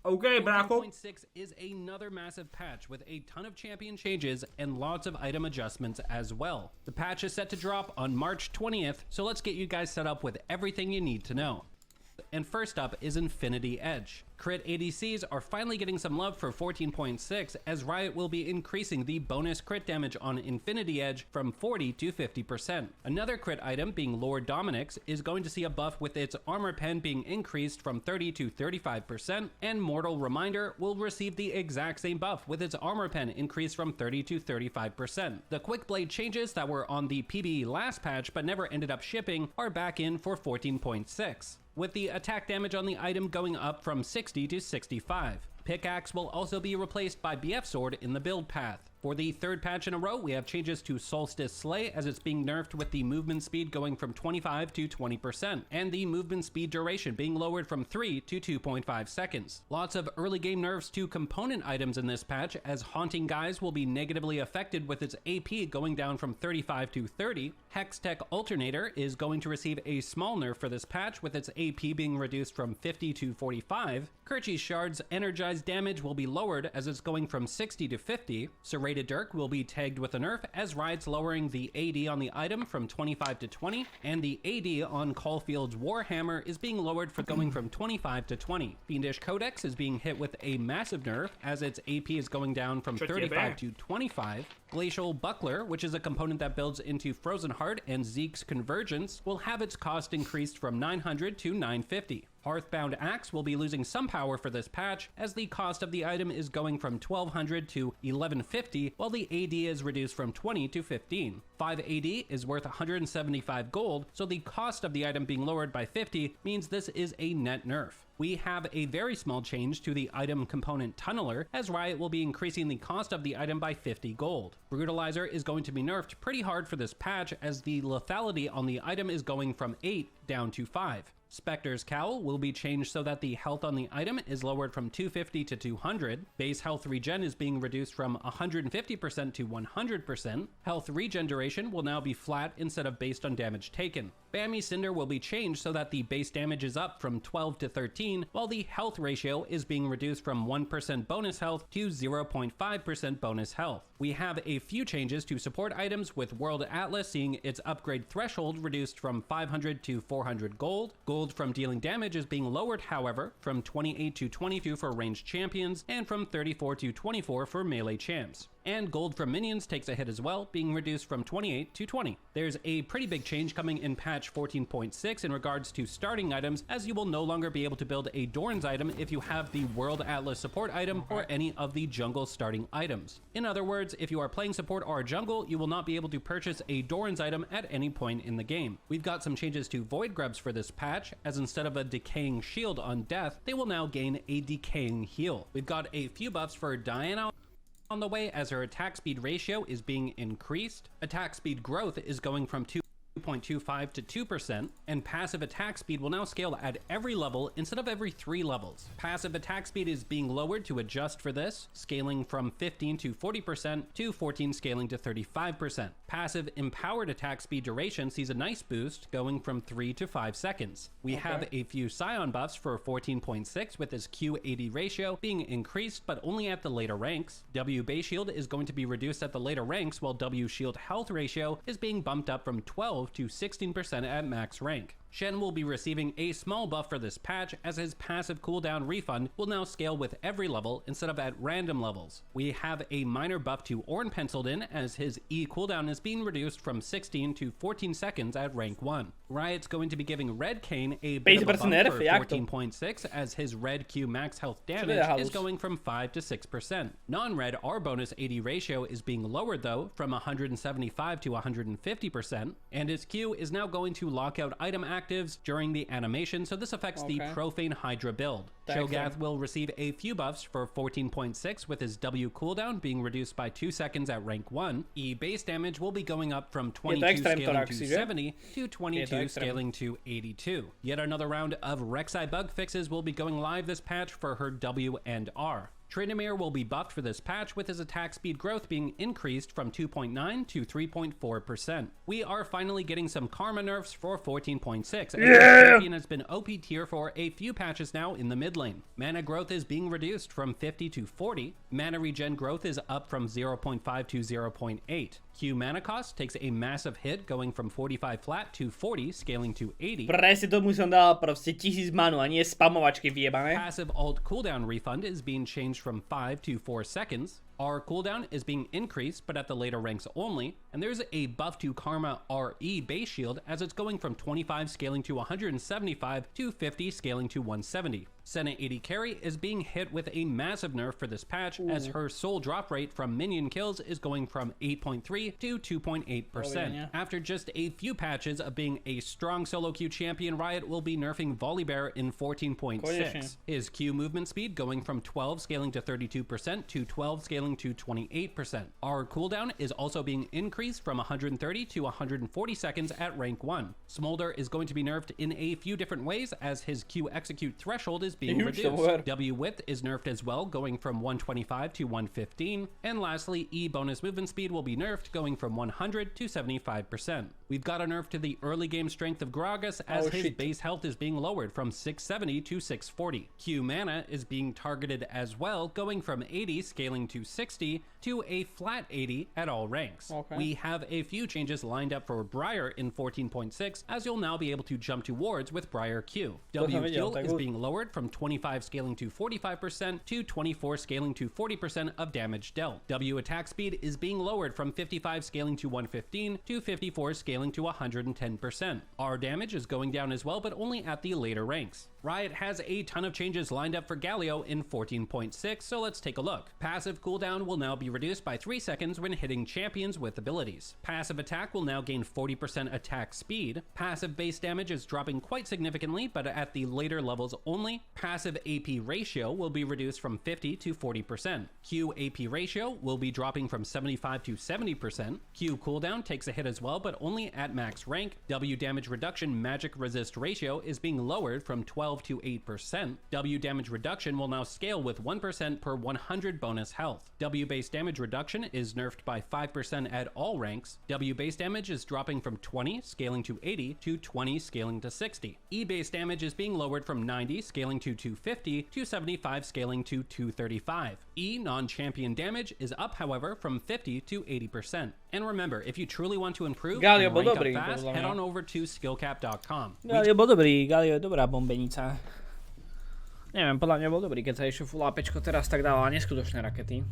Okay, bracho. 14.6 is another massive patch with a ton of champion changes and lots of item adjustments as well. The patch is set to drop on March 20th, so let's get you guys set up with everything you need to know. And first up is Infinity Edge. Crit ADCs are finally getting some love for 14.6 as Riot will be increasing the bonus crit damage on Infinity Edge from 40 to 50%. Another crit item, being Lord Dominic's, is going to see a buff with its armor pen being increased from 30 to 35%, and Mortal Reminder will receive the exact same buff with its armor pen increased from 30 to 35%. The Quick Blade changes that were on the PBE last patch but never ended up shipping are back in for 14.6. with the attack damage on the item going up from 60 to 65. Pickaxe will also be replaced by BF Sword in the build path. For the third patch in a row, we have changes to Solstice Slay as it's being nerfed with the movement speed going from 25 to 20%, and the movement speed duration being lowered from 3 to 2.5 seconds. Lots of early game nerfs to component items in this patch, as Haunting Guise will be negatively affected with its AP going down from 35 to 30. Hextech Alternator is going to receive a small nerf for this patch with its AP being reduced from 50 to 45. Kirchi's Shard's energized damage will be lowered as it's going from 60 to 50. Serrated Dirk will be tagged with a nerf as Riot's lowering the AD on the item from 25 to 20, and the AD on Caulfield's Warhammer is being lowered for going from 25 to 20. Fiendish Codex is being hit with a massive nerf as its AP is going down from 35 to 25. Glacial Buckler, which is a component that builds into Frozen Heart and Zeke's Convergence, will have its cost increased from 900 to 950. Hearthbound Axe will be losing some power for this patch, as the cost of the item is going from 1200 to 1150, while the AD is reduced from 20 to 15. 5 AD is worth 175 gold, so the cost of the item being lowered by 50 means this is a net nerf. We have a very small change to the item component Tunneler, as Riot will be increasing the cost of the item by 50 gold. Brutalizer is going to be nerfed pretty hard for this patch, as the lethality on the item is going from 8 down to 5. Spectre's Cowl will be changed so that the health on the item is lowered from 250 to 200. Base health regen is being reduced from 150% to 100%. Health regen duration will now be flat instead of based on damage taken. Bammy Cinder will be changed so that the base damage is up from 12 to 13, while the health ratio is being reduced from 1% bonus health to 0.5% bonus health. We have a few changes to support items, with World Atlas seeing its upgrade threshold reduced from 500 to 400 gold. Gold from dealing damage is being lowered, however, from 28 to 22 for ranged champions, and from 34 to 24 for melee champs. And gold from minions takes a hit as well, being reduced from 28 to 20. There's a pretty big change coming in patch 14.6 in regards to starting items, as you will no longer be able to build a Doran's item if you have the World Atlas support item or any of the jungle starting items. In other words, if you are playing support or jungle, you will not be able to purchase a Doran's item at any point in the game. We've got some changes to Void Grubs for this patch, as instead of a decaying shield on death, they will now gain a decaying heal. We've got a few buffs for Diana on the way, as her attack speed ratio is being increased. Attack speed growth is going from 2.25 to 2%, and passive attack speed will now scale at every level instead of every 3 levels. Passive attack speed is being lowered to adjust for this, scaling from 15 to 40% to 14 scaling to 35%. Passive empowered attack speed duration sees a nice boost, going from 3 to 5 seconds. We have a few Scion buffs for 14.6, with its Q80 ratio being increased, but only at the later ranks. W base shield is going to be reduced at the later ranks, while W shield health ratio is being bumped up from 12 to 16% at max rank. Shen will be receiving a small buff for this patch, as his passive cooldown refund will now scale with every level instead of at random levels. We have a minor buff to Ornn penciled in, as his E cooldown is being reduced from 16 to 14 seconds at rank 1. Riot's going to be giving Red Kane a bit of a bump for 14.6, as his Red Q max health damage is going from 5 to 6%. Non-Red R bonus AD ratio is being lowered though, from 175 to 150%, and his Q is now going to lock out item actives during the animation, so this affects the Profane Hydra build. Shogath will receive a few buffs for 14.6, with his W cooldown being reduced by 2 seconds at rank 1. E base damage will be going up from 22 scaling to 70 to 22 scaling to 82. Yet another round of Rek'Sai bug fixes will be going live this patch for her W and R. Tryndamere will be buffed for this patch, with his attack speed growth being increased from 2.9 to 3.4%. We are finally getting some karma nerfs for 14.6, as the champion has been OP tier for a few patches now in the mid lane. Mana growth is being reduced from 50 to 40, mana regen growth is up from 0.5 to 0.8. Q mana cost takes a massive hit, going from 45 flat to 40, scaling to 80. Presne tomu som dal proste 1000 manu a nie spamovačky vyjebané. Passive alt cooldown refund is being changed from 5 to 4 seconds. Our cooldown is being increased, but at the later ranks only, and there's a buff to Karma RE base shield, as it's going from 25 scaling to 175 to 50 scaling to 170. Senna 80 carry is being hit with a massive nerf for this patch, as her soul drop rate from minion kills is going from 8.3 to 2.8%. After just a few patches of being a strong solo queue champion, Riot will be nerfing Volibear in 14.6. His Q movement speed going from 12 scaling to 32% to 12 scaling to 28%. Our cooldown is also being increased from 130 to 140 seconds at rank 1. Smolder is going to be nerfed in a few different ways, as his Q execute threshold is being reduced. W width is nerfed as well, going from 125 to 115. And lastly, E bonus movement speed will be nerfed, going from 100 to 75%. We've got a nerf to the early game strength of Gragas, as his base health is being lowered from 670 to 640. Q mana is being targeted as well, going from 80 scaling to 60 to a flat 80 at all ranks. We have a few changes lined up for Briar in 14.6, as you'll now be able to jump to wards with Briar Q. W heal is being lowered from 25 scaling to 45% to 24 scaling to 40% of damage dealt. W attack speed is being lowered from 55 scaling to 115 to 54 scaling to 110%. R damage is going down as well, but only at the later ranks. Riot has a ton of changes lined up for Galio in 14.6, so let's take a look. Passive cooldown will now be reduced by 3 seconds when hitting champions with abilities. Passive attack will now gain 40% attack speed. Passive base damage is dropping quite significantly, but at the later levels only. Passive AP ratio will be reduced from 50 to 40%. Q AP ratio will be dropping from 75 to 70%. Q cooldown takes a hit as well, but only at max rank. W damage reduction magic resist ratio is being lowered from 12 to 8%. W damage reduction will now scale with 1% per 100 bonus health. W base damage reduction is nerfed by 5% at all ranks. W base damage is dropping from 20 scaling to 80 to 20 scaling to 60. E base damage is being lowered from 90 scaling to 250 to 75 scaling to 235. E non-champion damage is up, however, from 50 to 80%. And remember, if you truly want to improve and rank up fast, head on over to skillcap.com. Galio bol dobrý, Galio je dobrá bombenica. Neviem, podľa mňa bol dobrý, keď sa ešte full APčko teraz tak dával neskutočné rakety.